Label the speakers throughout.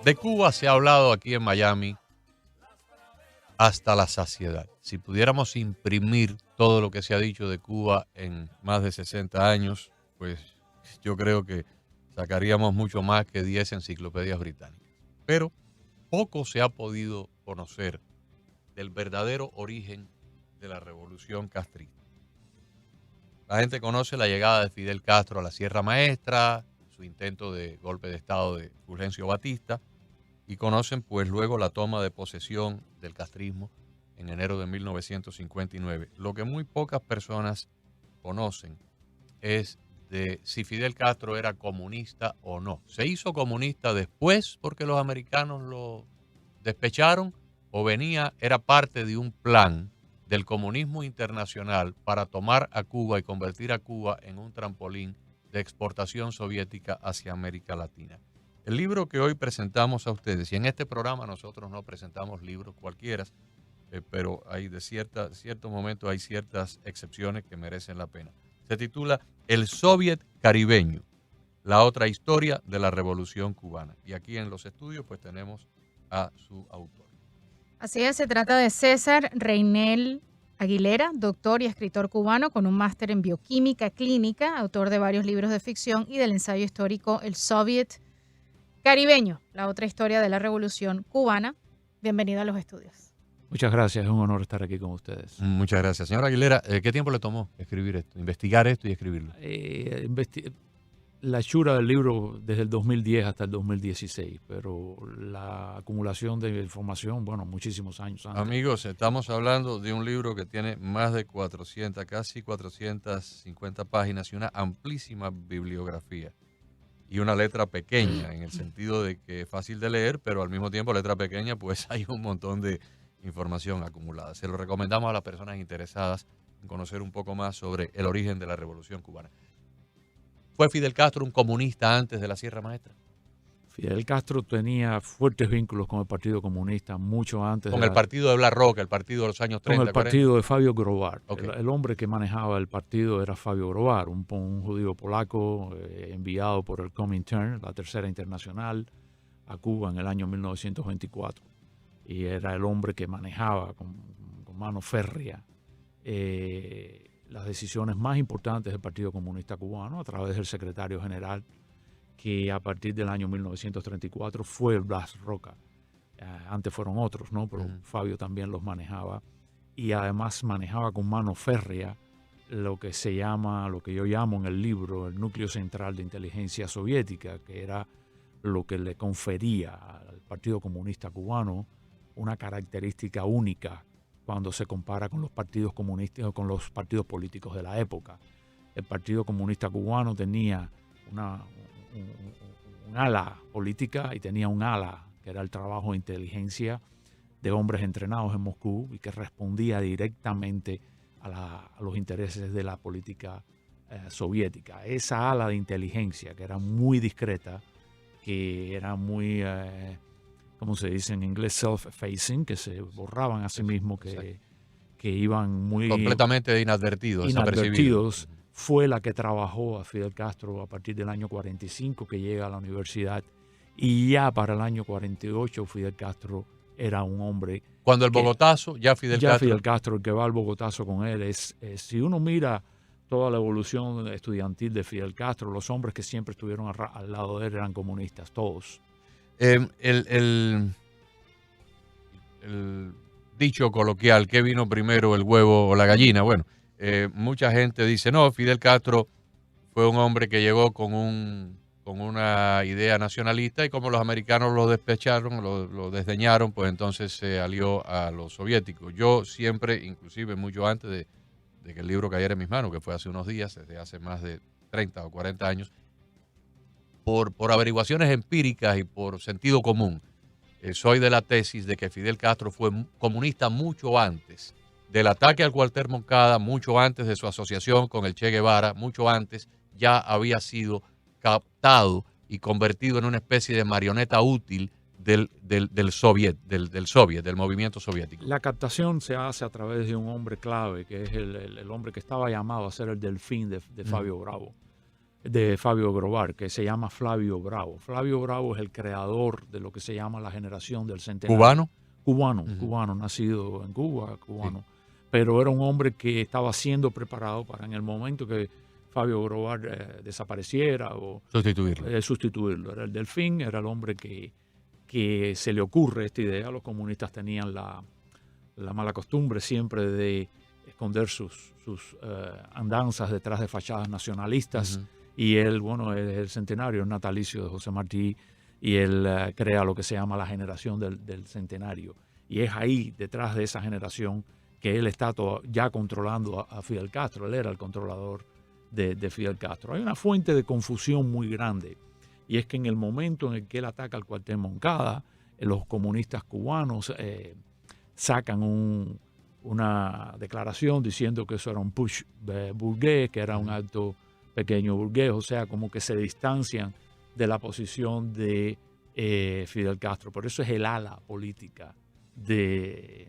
Speaker 1: De Cuba se ha hablado aquí en Miami hasta la saciedad. Si pudiéramos imprimir todo lo que se ha dicho de Cuba en más de 60 años, pues yo creo que sacaríamos mucho más que 10 enciclopedias británicas. Pero poco se ha podido conocer del verdadero origen de la revolución castrista. La gente conoce la llegada de Fidel Castro a la Sierra Maestra, su intento de golpe de estado de Fulgencio Batista, y conocen pues luego la toma de posesión del castrismo en enero de 1959. Lo que muy pocas personas conocen es de si Fidel Castro era comunista o no. ¿Se hizo comunista después porque los americanos lo despecharon o era parte de un plan del comunismo internacional para tomar a Cuba y convertir a Cuba en un trampolín de exportación soviética hacia América Latina? El libro que hoy presentamos a ustedes, y en este programa nosotros no presentamos libros cualquiera, pero hay cierto momento hay ciertas excepciones que merecen la pena. Se titula El Soviet Caribeño, la otra historia de la Revolución Cubana. Y aquí en los estudios pues tenemos a su autor.
Speaker 2: Así es, se trata de César Reinel Aguilera, doctor y escritor cubano con un máster en bioquímica clínica, autor de varios libros de ficción y del ensayo histórico El Soviet Caribeño, la otra historia de la Revolución Cubana. Bienvenido a los estudios.
Speaker 3: Muchas gracias, es un honor estar aquí con ustedes.
Speaker 1: Muchas gracias. Señora Aguilera, ¿qué tiempo le tomó escribir esto, investigar esto y escribirlo?
Speaker 3: La hechura del libro desde el 2010 hasta el 2016, pero la acumulación de información, bueno, muchísimos años antes.
Speaker 1: Amigos, estamos hablando de un libro que tiene más de 400, casi 450 páginas y una amplísima bibliografía. Y una letra pequeña, en el sentido de que es fácil de leer, pero al mismo tiempo letra pequeña, pues hay un montón de información acumulada. Se lo recomendamos a las personas interesadas en conocer un poco más sobre el origen de la Revolución Cubana. ¿Fue Fidel Castro un comunista antes de la Sierra Maestra?
Speaker 3: Fidel Castro tenía fuertes vínculos con el Partido Comunista mucho antes.
Speaker 1: Con el partido de Blas Roca, el partido de los años 30,
Speaker 3: con el partido
Speaker 1: 40.
Speaker 3: de Fabio Grovar.
Speaker 1: Okay.
Speaker 3: El hombre que manejaba el partido era Fabio Grovar, un judío polaco enviado por el Comintern, la Tercera Internacional, a Cuba en el año 1924. Y era el hombre que manejaba con mano férrea las decisiones más importantes del Partido Comunista Cubano a través del secretario general, que a partir del año 1934 fue Blas Roca. Antes fueron otros, ¿no? Pero Fabio también los manejaba. Y además manejaba con mano férrea lo que yo llamo en el libro, el núcleo central de inteligencia soviética, que era lo que le confería al Partido Comunista Cubano una característica única cuando se compara con los partidos comunistas o con los partidos políticos de la época. El Partido Comunista Cubano tenía un ala política y tenía un ala que era el trabajo de inteligencia de hombres entrenados en Moscú y que respondía directamente a los intereses de la política soviética. Esa ala de inteligencia, que era muy discreta, que era muy, ¿cómo se dice en inglés? Self-effacing, que se borraban a sí mismos, que iban muy...
Speaker 1: completamente inadvertidos.
Speaker 3: Fue la que trabajó a Fidel Castro a partir del año 45, que llega a la universidad, y ya para el año 48 Fidel Castro era un hombre...
Speaker 1: Cuando el Bogotazo, Fidel
Speaker 3: Castro, el que va al Bogotazo con él, si uno mira toda la evolución estudiantil de Fidel Castro, los hombres que siempre estuvieron al lado de él eran comunistas, todos.
Speaker 1: El dicho coloquial, ¿qué vino primero, el huevo o la gallina? Bueno, mucha gente dice, no, Fidel Castro fue un hombre que llegó con una idea nacionalista y como los americanos lo despecharon, lo desdeñaron, pues entonces se alió a los soviéticos. Yo siempre, inclusive mucho antes de que el libro cayera en mis manos, que fue hace unos días, desde hace más de 30 o 40 años, por averiguaciones empíricas y por sentido común, soy de la tesis de que Fidel Castro fue comunista mucho antes del ataque al cuartel Moncada, mucho antes de su asociación con el Che Guevara, mucho antes ya había sido captado y convertido en una especie de marioneta útil del Soviet, del movimiento soviético.
Speaker 3: La captación se hace a través de un hombre clave, que es el hombre que estaba llamado a ser el delfín de Fabio Bravo. de Fabio Grovar, que se llama Flavio Bravo. Flavio Bravo es el creador de lo que se llama la generación del centenario.
Speaker 1: ¿Cubano?
Speaker 3: Cubano, nacido en Cuba, cubano. Sí. Pero era un hombre que estaba siendo preparado para en el momento que Fabio Grovar desapareciera o sustituirlo. Era el Delfín, era el hombre que se le ocurre esta idea. Los comunistas tenían la mala costumbre siempre de esconder sus andanzas detrás de fachadas nacionalistas. Y él, bueno, es el centenario, el natalicio de José Martí, y él crea lo que se llama la generación del centenario. Y es ahí, detrás de esa generación, que él está ya controlando a Fidel Castro. Él era el controlador de Fidel Castro. Hay una fuente de confusión muy grande, y es que en el momento en el que él ataca el cuartel Moncada, los comunistas cubanos sacan una declaración diciendo que eso era un push burgués, que era un acto pequeño burgués, o sea, como que se distancian de la posición de Fidel Castro. Por eso es el ala política del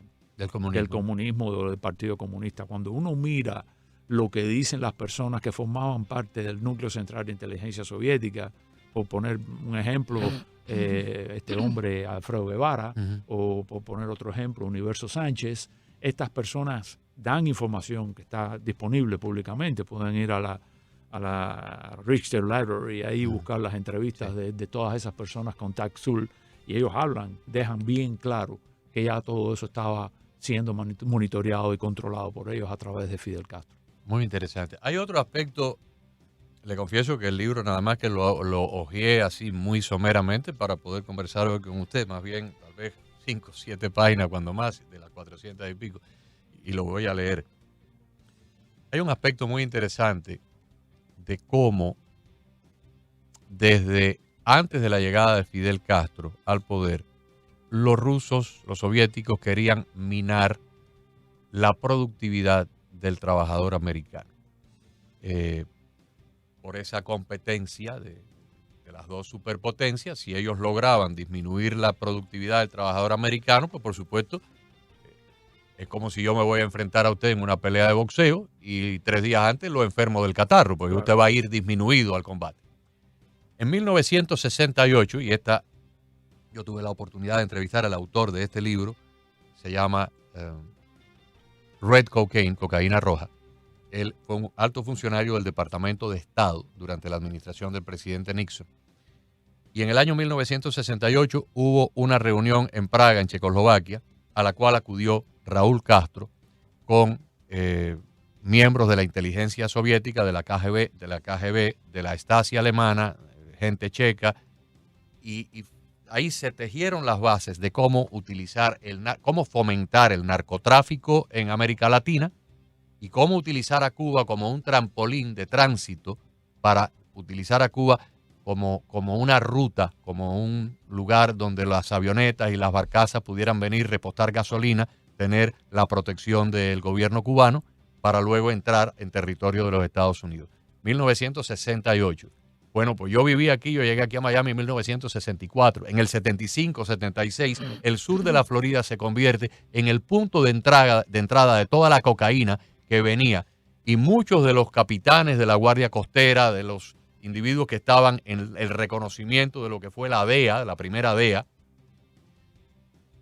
Speaker 3: comunismo, del Partido Comunista. Cuando uno mira lo que dicen las personas que formaban parte del núcleo central de inteligencia soviética, por poner un ejemplo, este hombre Alfredo Guevara, o por poner otro ejemplo, Universo Sánchez, estas personas dan información que está disponible públicamente. Pueden ir a la Richter Library y ahí buscar las entrevistas de todas esas personas con TAC-SUL, y ellos dejan bien claro que ya todo eso estaba siendo monitoreado y controlado por ellos a través de Fidel Castro.
Speaker 1: Muy interesante. Hay otro aspecto, le confieso que el libro nada más que lo hojeé así muy someramente para poder conversar hoy con usted, más bien tal vez 5 o 7 páginas cuando más, de las 400 y pico, y lo voy a leer. Hay un aspecto muy interesante de cómo desde antes de la llegada de Fidel Castro al poder, los rusos, los soviéticos querían minar la productividad del trabajador americano. Por esa competencia de las dos superpotencias, si ellos lograban disminuir la productividad del trabajador americano, pues por supuesto, es como si yo me voy a enfrentar a usted en una pelea de boxeo y 3 días antes lo enfermo del catarro, porque usted va a ir disminuido al combate. En 1968, y yo tuve la oportunidad de entrevistar al autor de este libro, se llama Red Cocaine, cocaína roja. Él fue un alto funcionario del Departamento de Estado durante la administración del presidente Nixon. Y en el año 1968 hubo una reunión en Praga, en Checoslovaquia, a la cual acudió Raúl Castro con miembros de la inteligencia soviética, de la KGB, de la Stasi alemana, gente checa, y ahí se tejieron las bases de cómo cómo fomentar el narcotráfico en América Latina y cómo utilizar a Cuba como un trampolín de tránsito para utilizar a Cuba como una ruta, como un lugar donde las avionetas y las barcazas pudieran venir, repostar gasolina, tener la protección del gobierno cubano para luego entrar en territorio de los Estados Unidos. 1968. Bueno, pues yo viví aquí, yo llegué aquí a Miami en 1964. En el 75, 76, el sur de la Florida se convierte en el punto de entrada de toda la cocaína que venía. Y muchos de los capitanes de la Guardia Costera, de los individuos que estaban en el reconocimiento de lo que fue la DEA, la primera DEA,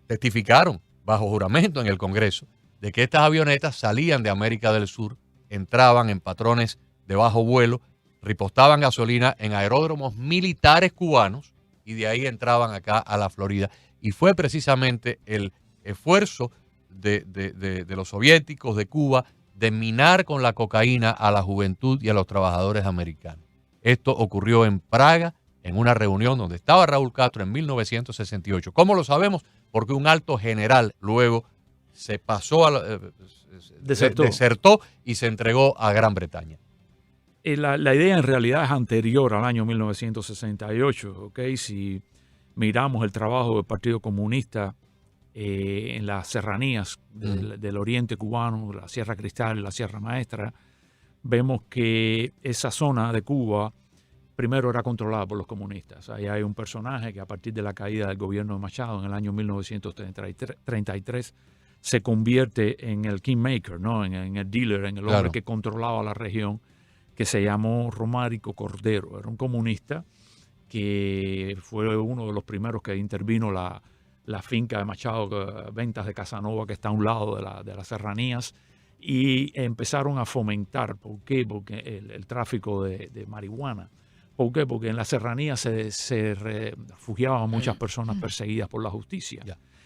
Speaker 1: testificaron bajo juramento en el Congreso de que estas avionetas salían de América del Sur, entraban en patrones de bajo vuelo, ripostaban gasolina en aeródromos militares cubanos y de ahí entraban acá a la Florida. Y fue precisamente el esfuerzo de los soviéticos de Cuba de minar con la cocaína a la juventud y a los trabajadores americanos. Esto ocurrió en Praga, en una reunión donde estaba Raúl Castro en 1968. ¿Cómo lo sabemos? Porque un alto general luego se pasó, desertó y se entregó a Gran Bretaña.
Speaker 3: La idea en realidad es anterior al año 1968, ¿ok? Si miramos el trabajo del Partido Comunista en las serranías del oriente cubano, la Sierra Cristal, la Sierra Maestra, vemos que esa zona de Cuba primero era controlada por los comunistas. Ahí hay un personaje que a partir de la caída del gobierno de Machado en el año 1933 se convierte en el kingmaker, ¿no? en el dealer, en el hombre que controlaba la región, que se llamó Romárico Cordero. Era un comunista que fue uno de los primeros que intervino la finca de Machado Ventas de Casanova, que está a un lado de las serranías, y empezaron a fomentar. ¿Por qué? Porque el tráfico de marihuana. ¿Por qué? Porque en las serranías se refugiaban muchas personas perseguidas por la justicia.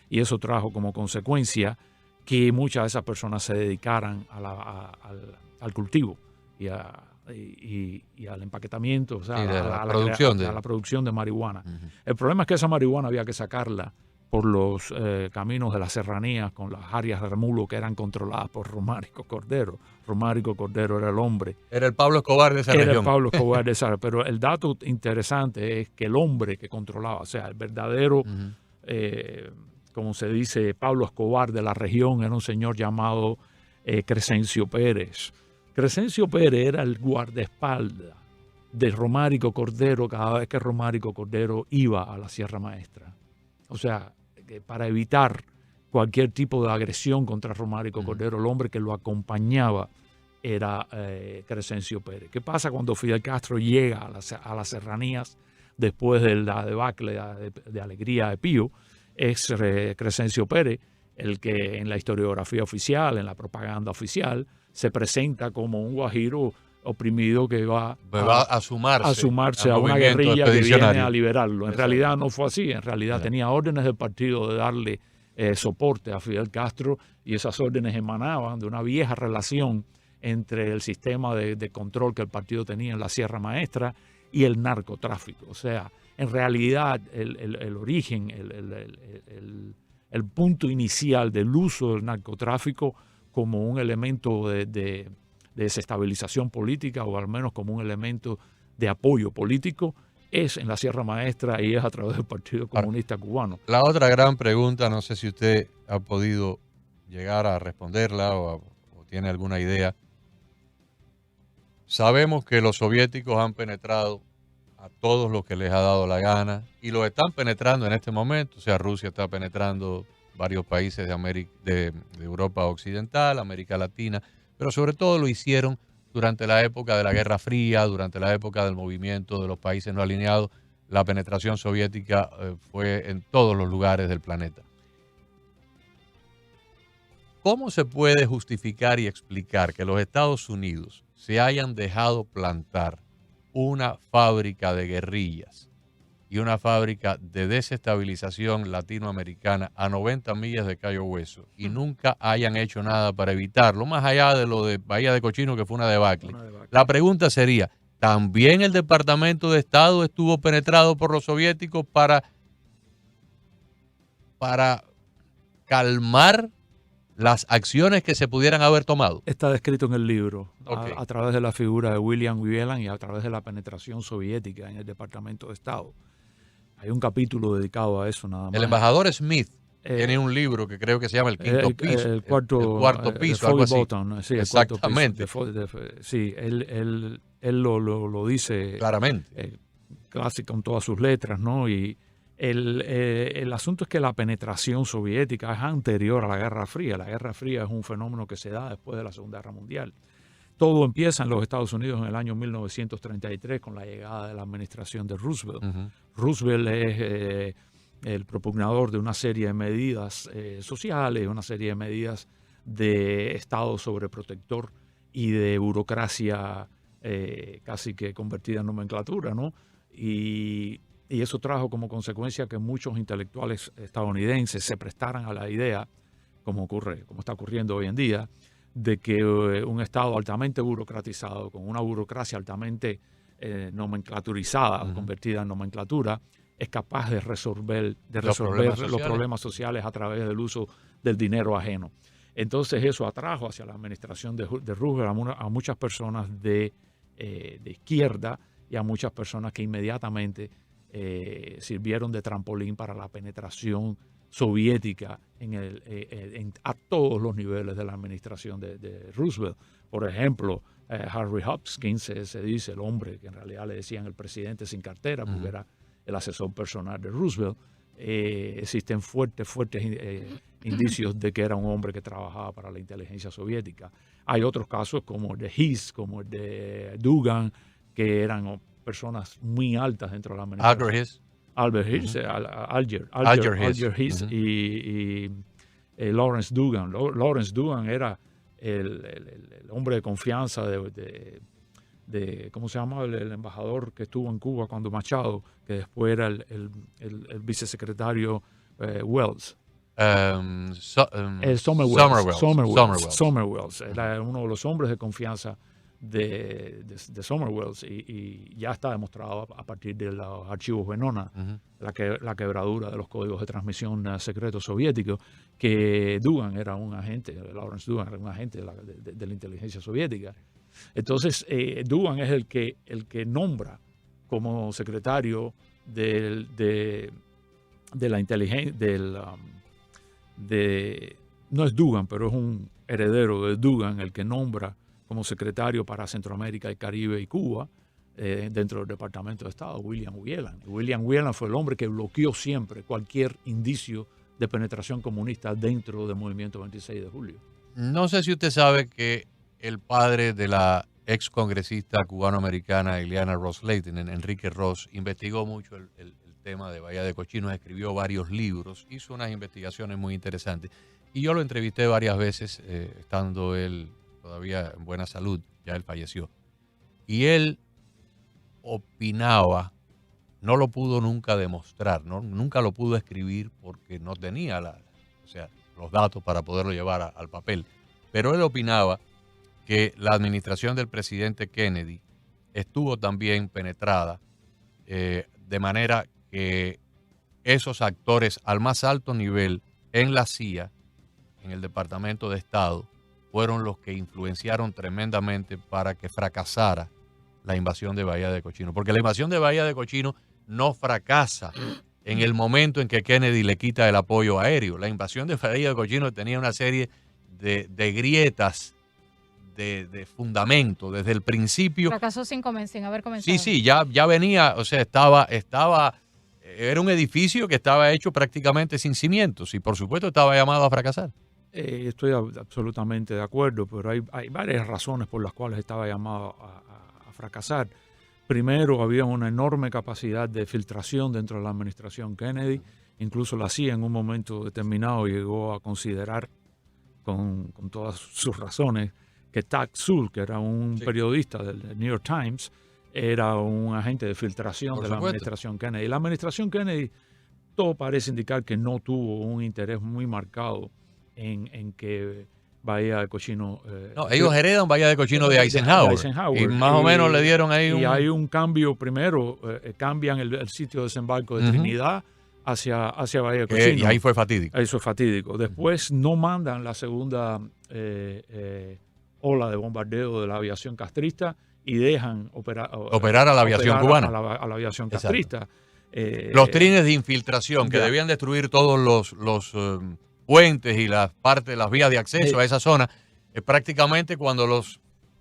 Speaker 3: Y eso trajo como consecuencia que muchas de esas personas se dedicaran al cultivo y al empaquetamiento, o sea, a la producción de marihuana.
Speaker 1: Uh-huh.
Speaker 3: El problema es que esa marihuana había que sacarla por los caminos de las serranías con las áreas de remulo que eran controladas por Romárico Cordero. Romárico Cordero era el hombre.
Speaker 1: Era el Pablo Escobar de esa región.
Speaker 3: Era el Pablo Escobar de esa. Pero el dato interesante es que el hombre que controlaba, o sea, el verdadero, como se dice, Pablo Escobar de la región, era un señor llamado Crescencio Pérez. Crescencio Pérez era el guardaespaldas de Romárico Cordero cada vez que Romárico Cordero iba a la Sierra Maestra. O sea, para evitar cualquier tipo de agresión contra Romárico Cordero, el hombre que lo acompañaba era Crescencio Pérez. ¿Qué pasa cuando Fidel Castro llega a las serranías después de la debacle de Alegría de Pío? Es Crescencio Pérez el que en la historiografía oficial, en la propaganda oficial, se presenta como un guajiro oprimido que va
Speaker 1: a sumarse
Speaker 3: a una guerrilla que viene a liberarlo. En realidad no fue así. En realidad tenía órdenes del partido de darle soporte a Fidel Castro, y esas órdenes emanaban de una vieja relación entre el sistema de control que el partido tenía en la Sierra Maestra y el narcotráfico. O sea, en realidad el origen, el punto inicial del uso del narcotráfico como un elemento de desestabilización política, o al menos como un elemento de apoyo político, es en la Sierra Maestra y es a través del Partido Comunista Cubano.
Speaker 1: La otra gran pregunta, no sé si usted ha podido llegar a responderla o tiene alguna idea. Sabemos que los soviéticos han penetrado a todos los que les ha dado la gana y lo están penetrando en este momento. O sea, Rusia está penetrando varios países de Europa Occidental, América Latina, pero sobre todo lo hicieron durante la época de la Guerra Fría, durante la época del movimiento de los países no alineados. La penetración soviética fue en todos los lugares del planeta. ¿Cómo se puede justificar y explicar que los Estados Unidos se hayan dejado plantar una fábrica de guerrillas y una fábrica de desestabilización latinoamericana a 90 millas de Cayo Hueso y nunca hayan hecho nada para evitarlo, más allá de lo de Bahía de Cochino, que fue una debacle? La pregunta sería, ¿también el Departamento de Estado estuvo penetrado por los soviéticos para calmar las acciones que se pudieran haber tomado?
Speaker 3: Está descrito en el libro,
Speaker 1: Okay.
Speaker 3: a través de la figura de William Wieland y a través de la penetración soviética en el Departamento de Estado. Hay un capítulo dedicado a eso nada más.
Speaker 1: El embajador Smith tiene un libro que creo que se llama El Quinto Piso.
Speaker 3: El cuarto
Speaker 1: piso, algo así.
Speaker 3: Button, sí,
Speaker 1: exactamente.
Speaker 3: Sí, él lo dice
Speaker 1: claramente.
Speaker 3: Casi con todas sus letras, ¿no? Y el asunto es que la penetración soviética es anterior a la Guerra Fría. La Guerra Fría es un fenómeno que se da después de la Segunda Guerra Mundial. Todo empieza en los Estados Unidos en el año 1933 con la llegada de la administración de Roosevelt.
Speaker 1: Uh-huh.
Speaker 3: Roosevelt es el propugnador de una serie de medidas sociales, una serie de medidas de Estado sobreprotector y de burocracia casi que convertida en nomenclatura, ¿no? Y eso trajo como consecuencia que muchos intelectuales estadounidenses se prestaran a la idea, como está ocurriendo hoy en día, de que un Estado altamente burocratizado, con una burocracia altamente nomenclaturizada,
Speaker 1: uh-huh,
Speaker 3: convertida en nomenclatura, es capaz de resolver los problemas sociales a través del uso del dinero ajeno. Entonces eso atrajo hacia la administración de Roosevelt a muchas personas de izquierda y a muchas personas que inmediatamente sirvieron de trampolín para la penetración soviética a todos los niveles de la administración de Roosevelt. Por ejemplo, Harry Hopkins se dice el hombre que en realidad le decían el presidente sin cartera, porque era el asesor personal de Roosevelt. Existen fuertes indicios de que era un hombre que trabajaba para la inteligencia soviética. Hay otros casos como el de Hiss, como el de Dugan, que eran personas muy altas dentro de la administración.
Speaker 1: Albert Hiss.
Speaker 3: Alger Hiss y Lawrence Dugan. Lawrence Dugan era el hombre de confianza de ¿cómo se llama? El embajador que estuvo en Cuba cuando Machado, que después era el vicesecretario Wells. Summerwells. Era uno de los hombres de confianza de Summerwells y ya está demostrado a partir de los archivos Venona, la quebradura de los códigos de transmisión secretos soviéticos, que Dugan era un agente, Lawrence Dugan era un agente de la inteligencia soviética. Entonces, Dugan es el que nombra como secretario de la inteligencia, no es Dugan, pero es un heredero de Dugan, el que nombra como secretario para Centroamérica, el Caribe y Cuba, dentro del Departamento de Estado, William Wieland. William Wieland fue el hombre que bloqueó siempre cualquier indicio de penetración comunista dentro del movimiento 26 de julio.
Speaker 1: No sé si usted sabe que el padre de la ex congresista cubano-americana Ileana Ros-Lehtinen, Enrique Ross, investigó mucho el tema de Bahía de Cochinos, escribió varios libros, hizo unas investigaciones muy interesantes. Y yo lo entrevisté varias veces, estando él todavía en buena salud, ya él falleció. Y él opinaba, no lo pudo nunca demostrar, nunca lo pudo escribir porque no tenía los datos para poderlo llevar al papel. Pero él opinaba que la administración del presidente Kennedy estuvo también penetrada de manera que esos actores al más alto nivel en la CIA, en el Departamento de Estado, fueron los que influenciaron tremendamente para que fracasara la invasión de Bahía de Cochinos. Porque la invasión de Bahía de Cochinos no fracasa en el momento en que Kennedy le quita el apoyo aéreo. La invasión de Bahía de Cochinos tenía una serie de grietas de fundamento desde el principio.
Speaker 2: Fracasó sin haber comenzado.
Speaker 1: Sí, ya venía, o sea, era un edificio que estaba hecho prácticamente sin cimientos y por supuesto estaba llamado a fracasar.
Speaker 3: Estoy absolutamente de acuerdo, pero hay varias razones por las cuales estaba llamado a fracasar. Primero, había una enorme capacidad de filtración dentro de la administración Kennedy. Incluso la CIA en un momento determinado llegó a considerar, con todas sus razones, que Tack Sul, que era un periodista del New York Times, era un agente de filtración de la administración Kennedy. La administración Kennedy, todo parece indicar que no tuvo un interés muy marcado en que Bahía de Cochinos...
Speaker 1: ellos heredan Bahía de Cochinos de Eisenhower. Y más o menos le dieron ahí
Speaker 3: y hay un cambio primero, cambian el sitio de desembarco de Trinidad hacia Bahía de Cochinos.
Speaker 1: Y ahí fue fatídico.
Speaker 3: Eso es fatídico. Después no mandan la segunda ola de bombardeo de la aviación castrista y dejan operar a la aviación cubana. A la aviación castrista.
Speaker 1: Los trines de infiltración que debían destruir todos los puentes y las vías de acceso a esa zona, prácticamente cuando los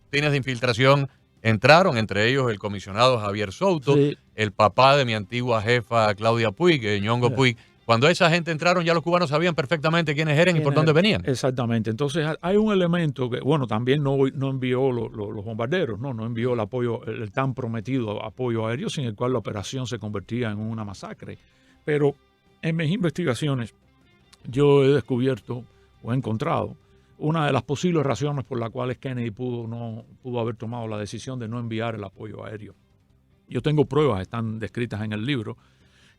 Speaker 1: trines de infiltración entraron, entre ellos el comisionado Javier Souto, el papá de mi antigua jefa Claudia Puig, Ñongo Puig. Cuando esa gente entraron, ya los cubanos sabían perfectamente quiénes eran y por dónde venían.
Speaker 3: Exactamente. Entonces hay un elemento que, también no envió los bombarderos, no envió el apoyo, el tan prometido apoyo aéreo, sin el cual la operación se convertía en una masacre. Pero en mis investigaciones yo he descubierto o he encontrado una de las posibles razones por las cuales Kennedy pudo haber tomado la decisión de no enviar el apoyo aéreo. Yo tengo pruebas, están descritas en el libro,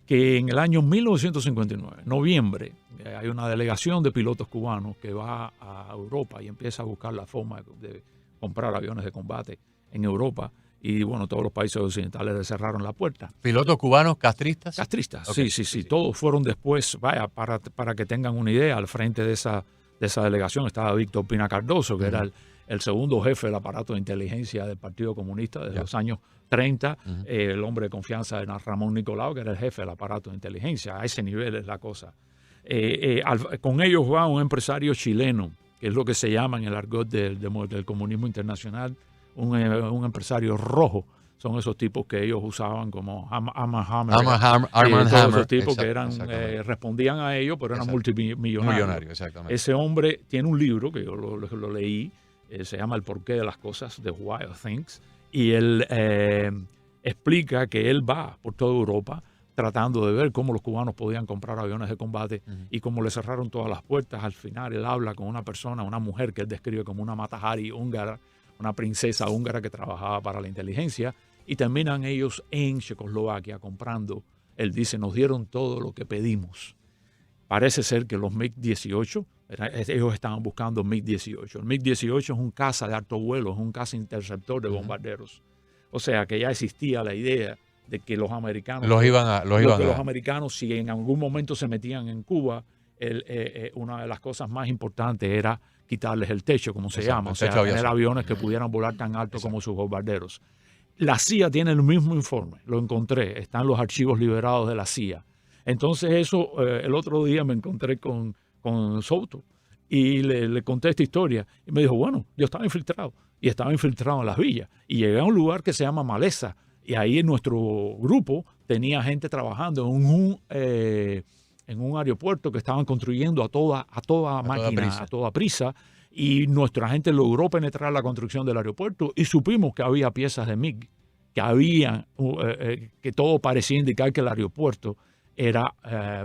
Speaker 3: que en el año 1959, noviembre, hay una delegación de pilotos cubanos que va a Europa y empieza a buscar la forma de comprar aviones de combate en Europa. Y todos los países occidentales le cerraron la puerta.
Speaker 1: ¿Pilotos cubanos castristas?
Speaker 3: Castristas, okay. Sí. Todos fueron después, para que tengan una idea, al frente de esa delegación estaba Víctor Pina Cardoso, que era el segundo jefe del aparato de inteligencia del Partido Comunista desde los años 30, el hombre de confianza de Ramón Nicolau, que era el jefe del aparato de inteligencia. A ese nivel es la cosa. Con ellos va un empresario chileno, que es lo que se llama en el argot del comunismo internacional, un empresario rojo son esos tipos que ellos usaban como Armand
Speaker 1: Armand
Speaker 3: todos
Speaker 1: Hammer.
Speaker 3: esos tipos que
Speaker 1: Exactamente.
Speaker 3: respondían a ellos, pero eran
Speaker 1: Exacto.
Speaker 3: multimillonarios.
Speaker 1: Millonario, exactamente.
Speaker 3: Ese hombre tiene un libro que yo lo leí, se llama El porqué de las cosas, The Why of Things, y él explica que él va por toda Europa tratando de ver cómo los cubanos podían comprar aviones de combate y cómo le cerraron todas las puertas. Al final él habla con una persona, una mujer que él describe como una Mata-Hari húngara, una princesa húngara que trabajaba para la inteligencia, y terminan ellos en Checoslovaquia comprando. Él dice, nos dieron todo lo que pedimos. Parece ser que los MiG-18, ellos estaban buscando MiG-18. El MiG-18 es un caza de alto vuelo, es un caza interceptor de bombarderos. O sea que ya existía la idea de que los americanos,
Speaker 1: Los
Speaker 3: americanos, si en algún momento se metían en Cuba, una de las cosas más importantes era quitarles el techo, como se llama, o sea, tener aviones que pudieran volar tan alto como sus bombarderos. La CIA tiene el mismo informe, lo encontré, están los archivos liberados de la CIA. Entonces eso, el otro día me encontré con Souto y le conté esta historia y me dijo, bueno, yo estaba infiltrado y estaba infiltrado en las villas y llegué a un lugar que se llama Maleza y ahí en nuestro grupo tenía gente trabajando en un aeropuerto que estaban construyendo a toda máquina, a toda prisa, y nuestra gente logró penetrar la construcción del aeropuerto y supimos que había piezas de MiG, que todo parecía indicar que el aeropuerto era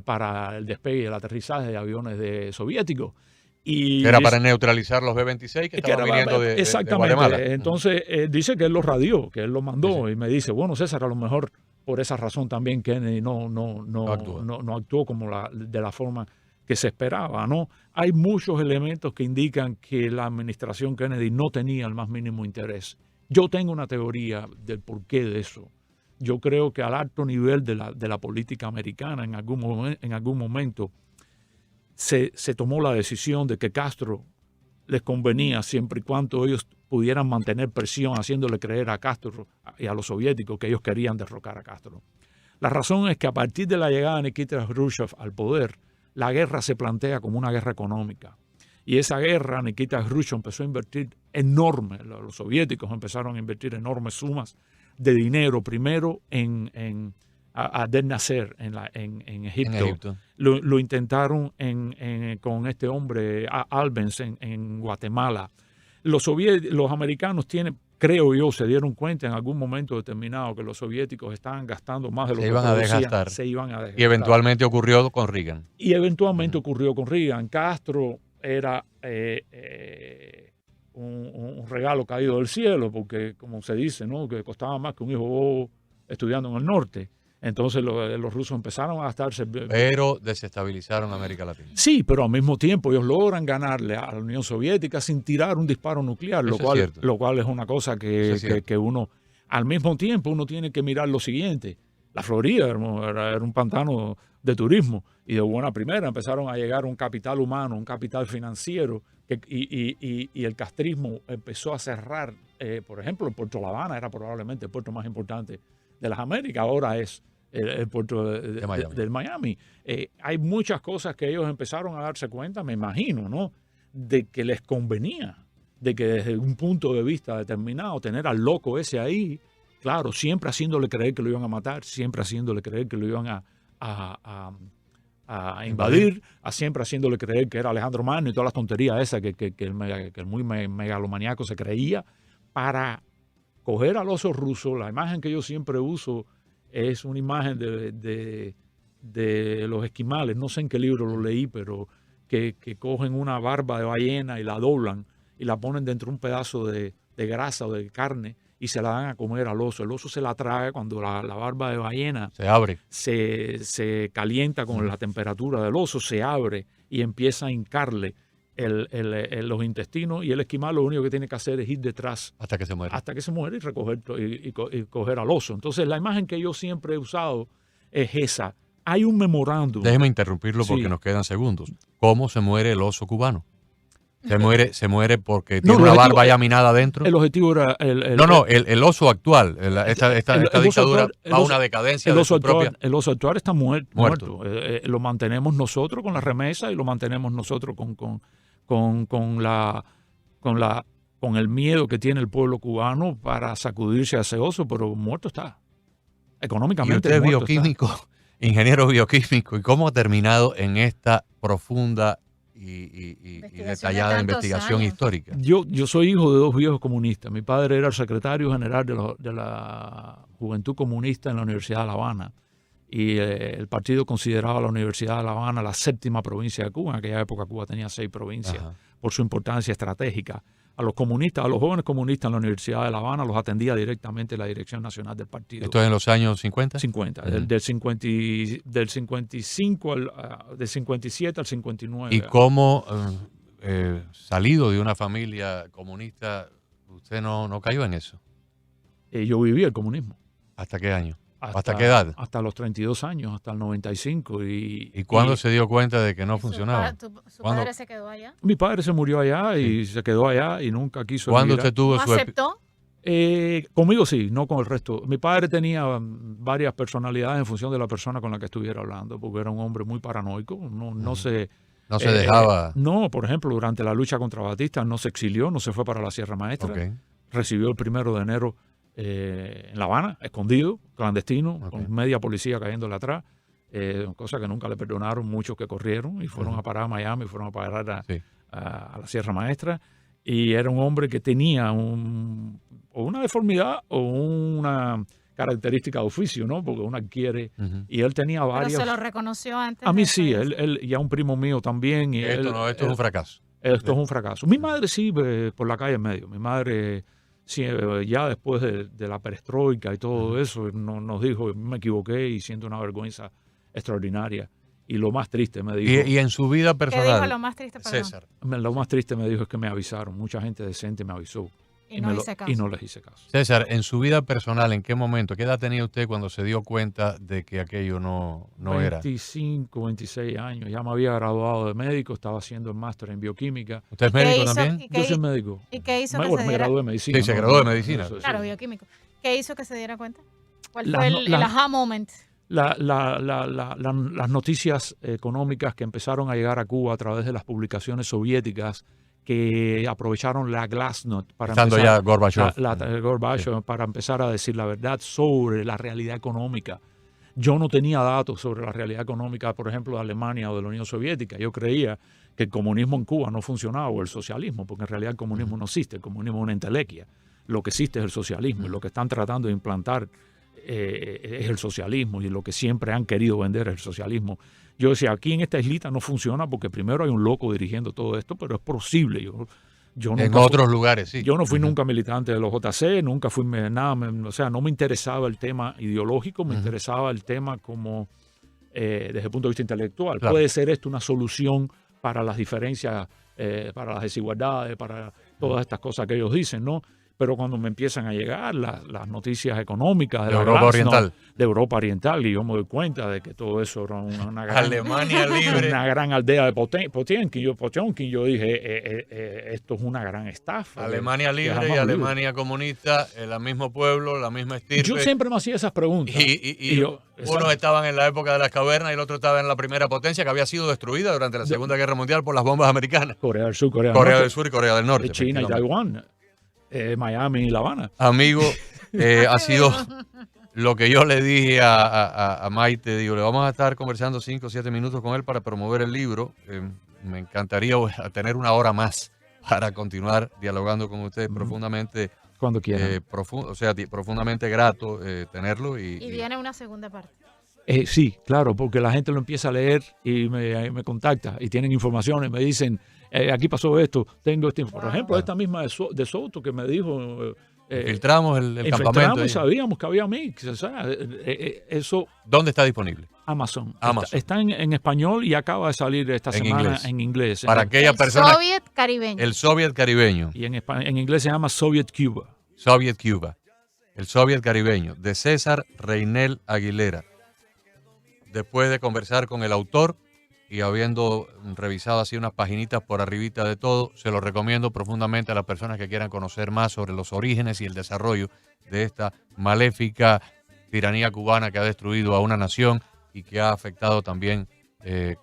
Speaker 3: para el despegue y el aterrizaje de aviones soviéticos. Y
Speaker 1: era para neutralizar los B-26 que estaban viniendo de Guatemala.
Speaker 3: Entonces dice que él los radió, que él los mandó, sí. Y me dice, bueno, César, a lo mejor por esa razón también Kennedy no actuó de la forma que se esperaba, ¿no? Hay muchos elementos que indican que la administración Kennedy no tenía el más mínimo interés. Yo tengo una teoría del porqué de eso. Yo creo que al alto nivel de la política americana en algún momento se tomó la decisión de que Castro les convenía siempre y cuando ellos pudieran mantener presión haciéndole creer a Castro y a los soviéticos que ellos querían derrocar a Castro. La razón es que a partir de la llegada de Nikita Khrushchev al poder, la guerra se plantea como una guerra económica. Y esa guerra, Nikita Khrushchev empezó a invertir los soviéticos empezaron a invertir enormes sumas de dinero, primero a Abdel Nasser en Egipto. Lo intentaron con este hombre, Albens, en Guatemala. Los americanos creo yo, se dieron cuenta en algún momento determinado que los soviéticos estaban gastando más de lo que producían. Se iban a desgastar.
Speaker 1: Y eventualmente ocurrió con Reagan.
Speaker 3: Ocurrió con Reagan. Castro era un regalo caído del cielo, porque como se dice, ¿no? Que costaba más que un hijo estudiando en el norte. Entonces los rusos empezaron a gastarse.
Speaker 1: Pero desestabilizaron América Latina.
Speaker 3: Sí, pero al mismo tiempo ellos logran ganarle a la Unión Soviética sin tirar un disparo nuclear, lo cual es una cosa que uno, al mismo tiempo, uno tiene que mirar lo siguiente. La Florida era un pantano de turismo y de buena primera empezaron a llegar un capital humano, un capital financiero y el castrismo empezó a cerrar. Por ejemplo, el puerto de La Habana era probablemente el puerto más importante de las Américas, ahora es el puerto del Miami. Hay muchas cosas que ellos empezaron a darse cuenta, me imagino, ¿no? De que les convenía, de que desde un punto de vista determinado, tener al loco ese ahí, claro, siempre haciéndole creer que lo iban a matar, siempre haciéndole creer que lo iban a invadir, siempre haciéndole creer que era Alejandro Magno y todas las tonterías esas que el muy megalomaniaco se creía, para coger al oso ruso. La imagen que yo siempre uso es una imagen de los esquimales, no sé en qué libro lo leí, pero que cogen una barba de ballena y la doblan y la ponen dentro de un pedazo de grasa o de carne y se la dan a comer al oso. El oso se la traga cuando la barba de ballena
Speaker 1: se abre.
Speaker 3: Se calienta con la temperatura del oso, se abre y empieza a hincarle los intestinos, y el esquimal lo único que tiene que hacer es ir detrás
Speaker 1: hasta que se muere
Speaker 3: y recoger y coger al oso. Entonces la imagen que yo siempre he usado es esa. Hay un memorándum.
Speaker 1: Déjeme interrumpirlo porque nos quedan segundos. ¿Cómo se muere el oso cubano? Se muere porque tiene una barba ya minada adentro.
Speaker 3: El objetivo era
Speaker 1: el oso actual. Esta dictadura va a una decadencia de su propia.
Speaker 3: El oso actual está muerto. Lo mantenemos nosotros con la remesa y lo mantenemos nosotros con la con el miedo que tiene el pueblo cubano para sacudirse a ese oso, pero muerto está.
Speaker 1: Y
Speaker 3: Económicamente
Speaker 1: usted es
Speaker 3: muerto está.
Speaker 1: bioquímico, ingeniero bioquímico, ¿y cómo ha terminado en esta profunda y
Speaker 2: Investigación
Speaker 1: detallada
Speaker 2: de tantos
Speaker 1: investigación
Speaker 2: años.
Speaker 1: histórica?
Speaker 3: Yo soy hijo de dos viejos comunistas. Mi padre era el secretario general de la Juventud Comunista en la Universidad de La Habana. Y el partido consideraba a la Universidad de La Habana la séptima provincia de Cuba. En aquella época Cuba tenía 6 provincias.
Speaker 1: Ajá.
Speaker 3: Por su importancia estratégica. A los comunistas, a los jóvenes comunistas en la Universidad de La Habana los atendía directamente la Dirección Nacional del Partido.
Speaker 1: ¿Esto es en los años 50?
Speaker 3: 50,
Speaker 1: Ujú.
Speaker 3: del 55 del 57 al 59.
Speaker 1: ¿Y cómo, salido de una familia comunista, usted no cayó en eso?
Speaker 3: Yo viví el comunismo.
Speaker 1: ¿Hasta qué año? ¿Hasta qué edad?
Speaker 3: Hasta los 32 años, hasta el 95.
Speaker 1: ¿Y cuándo se dio cuenta de que no funcionaba?
Speaker 2: Su
Speaker 1: ¿Cuándo?
Speaker 2: padre se quedó allá.
Speaker 3: Mi padre se murió allá y se quedó allá y nunca quiso
Speaker 1: ¿Cuándo
Speaker 3: emigrar.
Speaker 1: usted tuvo
Speaker 2: ¿No
Speaker 1: su
Speaker 2: aceptó?
Speaker 3: Conmigo sí, no con el resto. Mi padre tenía varias personalidades en función de la persona con la que estuviera hablando, porque era un hombre muy paranoico. No se
Speaker 1: dejaba?
Speaker 3: No, por ejemplo, durante la lucha contra Batista no se exilió, no se fue para la Sierra Maestra.
Speaker 1: Ok.
Speaker 3: Recibió el 1 de enero en La Habana, escondido, clandestino,
Speaker 1: Ok.
Speaker 3: con media policía cayéndole atrás. Cosa que nunca le perdonaron muchos que corrieron y fueron
Speaker 1: Ujú.
Speaker 3: a parar a Miami, fueron a parar
Speaker 1: Sí.
Speaker 3: a la Sierra Maestra. Y era un hombre que tenía o una deformidad o una característica de oficio, ¿no? Porque uno adquiere.
Speaker 1: Ujú.
Speaker 3: Y él tenía
Speaker 2: Pero
Speaker 3: varias.
Speaker 2: se lo reconoció antes.
Speaker 3: A mí
Speaker 2: de
Speaker 3: sí,
Speaker 2: fallecer.
Speaker 3: él y a un primo mío también. Y
Speaker 1: Esto es un fracaso.
Speaker 3: esto es un fracaso. Mi madre sí, por la calle en medio. Mi madre, sí, ya después de la perestroika y todo eso, nos dijo, me equivoqué y siento una vergüenza extraordinaria. Y lo más triste me dijo,
Speaker 1: Y en su vida
Speaker 2: ¿Qué dijo
Speaker 1: personal,
Speaker 2: lo más triste? Perdón.
Speaker 1: César,
Speaker 3: lo más triste me dijo es que me avisaron. Mucha gente decente me avisó.
Speaker 2: Y no hice caso.
Speaker 3: Y no les hice caso.
Speaker 1: César, en su vida personal, ¿en qué momento, qué edad tenía usted cuando se dio cuenta de que aquello no era?
Speaker 3: 25, 26 años. Ya me había graduado de médico, estaba haciendo el máster en bioquímica.
Speaker 1: ¿Usted es
Speaker 2: ¿Y qué
Speaker 1: médico
Speaker 2: hizo?
Speaker 1: también?
Speaker 2: ¿Y qué
Speaker 3: Yo soy médico.
Speaker 2: ¿Y qué hizo que
Speaker 3: Bueno,
Speaker 2: se
Speaker 3: me
Speaker 2: diera?
Speaker 3: gradué de medicina.
Speaker 1: Sí, se graduó de medicina.
Speaker 3: Eso, sí.
Speaker 2: Claro, bioquímico. ¿Qué hizo que se diera cuenta? ¿Cuál
Speaker 3: Las
Speaker 2: fue
Speaker 3: no-
Speaker 2: el
Speaker 3: las-
Speaker 2: aha moment?
Speaker 3: Las noticias económicas que empezaron a llegar a Cuba a través de las publicaciones soviéticas que aprovecharon la Glasnost para
Speaker 1: Estando
Speaker 3: empezar,
Speaker 1: ya Gorbachev.
Speaker 3: Gorbachev, para empezar a decir la verdad sobre la realidad económica. Yo no tenía datos sobre la realidad económica, por ejemplo, de Alemania o de la Unión Soviética. Yo creía que el comunismo en Cuba no funcionaba, o el socialismo, porque en realidad el comunismo no existe, el comunismo es una entelequia. Lo que existe es el socialismo, y lo que están tratando de implantar es el socialismo, y lo que siempre han querido vender es el socialismo. Yo decía, aquí en esta islita no funciona porque primero hay un loco dirigiendo todo esto, pero es posible. Yo
Speaker 1: En
Speaker 3: nunca
Speaker 1: otros lugares, sí.
Speaker 3: yo no fui
Speaker 1: Ujú.
Speaker 3: nunca militante de los JC, nunca fui nada, o sea, no me interesaba el tema ideológico, me
Speaker 1: Ujú.
Speaker 3: interesaba el tema como desde el punto de vista intelectual.
Speaker 1: Claro.
Speaker 3: ¿Puede ser esto una solución para las diferencias, para las desigualdades, para todas estas cosas que ellos dicen, ¿no? Pero cuando me empiezan a llegar las noticias económicas
Speaker 1: De
Speaker 3: la
Speaker 1: Europa
Speaker 3: Glasnost,
Speaker 1: Oriental.
Speaker 3: de Europa Oriental, y yo me doy cuenta de que todo eso era una gran,
Speaker 1: Alemania libre.
Speaker 3: una gran aldea de Potemkin. Yo dije, esto es una gran estafa.
Speaker 1: Alemania libre
Speaker 3: jamás
Speaker 1: y
Speaker 3: olvido.
Speaker 1: Alemania comunista, el mismo pueblo, la misma estirpe.
Speaker 3: Yo siempre me hacía esas preguntas.
Speaker 1: Y
Speaker 3: yo,
Speaker 1: unos estaban en la época de las cavernas y el otro estaba en la primera potencia que había sido destruida durante la Segunda Guerra Mundial por las bombas americanas.
Speaker 3: Corea del Sur, Corea
Speaker 1: Corea
Speaker 3: Norte,
Speaker 1: del Sur y Corea del Norte.
Speaker 3: China y
Speaker 1: efectivamente.
Speaker 3: Taiwán, Miami y La Habana.
Speaker 1: Amigo, ha sido lo que yo le dije a Maite. Digo, le vamos a estar conversando 5 o 7 minutos con él para promover el libro. Me encantaría tener una hora más para continuar dialogando con usted. Profundamente,
Speaker 3: Cuando quieran.
Speaker 1: profundamente grato tenerlo.
Speaker 2: Y viene una segunda parte.
Speaker 3: Sí, claro, porque la gente lo empieza a leer y me contacta y tienen informaciones, me dicen, aquí pasó esto, tengo este. Por ejemplo, esta misma de Soto que me dijo.
Speaker 1: Filtramos el campamento.
Speaker 3: Infiltramos y
Speaker 1: ahí.
Speaker 3: sabíamos que había mix. O sea, eso,
Speaker 1: ¿Dónde está disponible?
Speaker 3: Amazon.
Speaker 1: Amazon.
Speaker 3: Está en español y acaba de salir esta
Speaker 1: En
Speaker 3: semana
Speaker 1: inglés.
Speaker 3: en inglés.
Speaker 1: Para aquella
Speaker 2: El
Speaker 1: persona,
Speaker 2: Soviet caribeño.
Speaker 1: el Soviet caribeño.
Speaker 3: Y en inglés se llama Soviet Cuba.
Speaker 1: Soviet Cuba. El Soviet caribeño. De César Reynel Aguilera. Después de conversar con el autor y habiendo revisado así unas paginitas por arribita de todo, se lo recomiendo profundamente a las personas que quieran conocer más sobre los orígenes y el desarrollo de esta maléfica tiranía cubana que ha destruido a una nación y que ha afectado también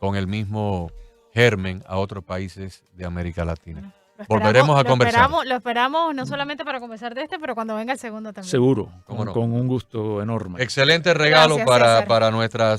Speaker 1: con el mismo germen a otros países de América Latina. Volveremos a conversar.
Speaker 2: Lo esperamos no solamente para conversar de este, pero cuando venga el segundo también.
Speaker 3: Seguro,
Speaker 1: ¿Cómo no?
Speaker 3: con un gusto enorme.
Speaker 1: Excelente regalo
Speaker 2: Gracias, César.
Speaker 1: para nuestras